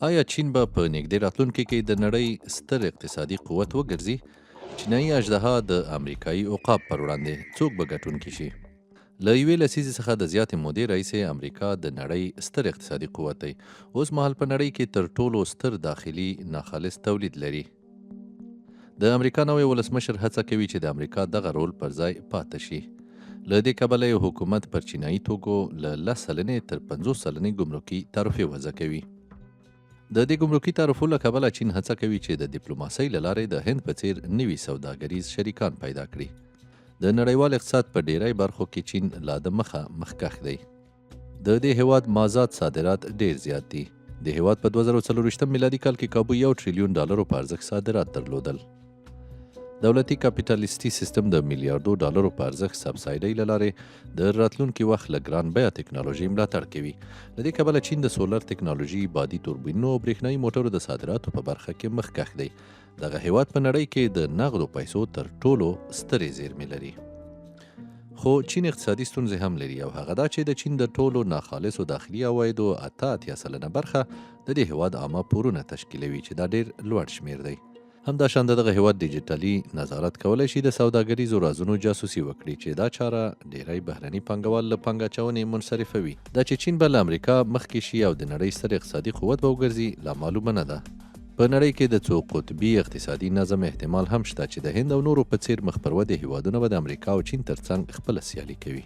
آیا چین به په نږدې راتلونکي کې د نړۍ ستر اقتصادي قوت وګرځي؟ چینایي اژدها د امریکایي عقاب پر وړاندې څوک به ګټونکي شي؟ له یوې لسیزې څخه د زیاتې مودې راهیسې امریکا د نړۍ ستر اقتصادي قوت دی. اوس مهال په نړۍ کې تر ټولو ستر داخلي ناخالص تولید لري. د امریکا نوی ولسمشر هڅه کوي چې د امریکا دغه رول پر ځای پاتې شي. له دې کبله یې حکومت پر چینایي توکو له 10 سلنې تر 50 سلنې ګمرکي تعرفې وضع کوي. د دې ګمرکي تعرفو له کبله چین هڅه کوي چې د ډیپلوماسۍ له لارې د هند په څیر نوي سوداګریز شریکان پیدا کړي. د نړیوال اقتصاد په ډیری برخو کې چین لا د مخه مخکښ دی. د دې هیواد مازاد صادرات ډیر زیات دي. د هیواد په 2024 میلادي کال کې کابو 1 ټریلیون ډالرو په ارزښت صادرات درلودل. دولتي کاپیټالیستي سیستم د میلیارډو ډالرو په ارزښت سبسایډۍ له لارې د راتلونکي وخت له ګران بیه ټکنالوژي ملاتړ کوي. له دې کبله چین د سولر ټکنالوژي، بادي توربینونو او برېښنایي موټرو د صادراتو په برخه کې مخکښ دی. دغه هیواد په نړۍ کې د نغدو پیسو تر ټولو سترې زیرمې لري. خو چین اقتصادي ستونزې هم لري او هغه دا چې د چین د ټولو ناخالصو داخلي عوایدو 88 سلنه برخه د دې هیواد عامه پورونه تشکیلوي چې دا ډیر لوړ شمیر دی. همداشان دغه هیواد ډیجیټلي نظارت کولی شي د سوداګریزو رازونو جاسوسي وکړي چې دا چاره ډیری بهرني پانګوال له پانګه اچونې منصرفوي. دا چې چین به له امریکا مخکې شي او د نړۍ ستر اقتصادي قوت به وګرځي لا معلومه نه ده. په نړۍ کې د څو قطبي اقتصادي نظم احتمال هم شته چې د هند او نورو په څیر مخ پر ودې هیوادونه به د امریکا او چین ترڅنګ خپله سیالي کوي.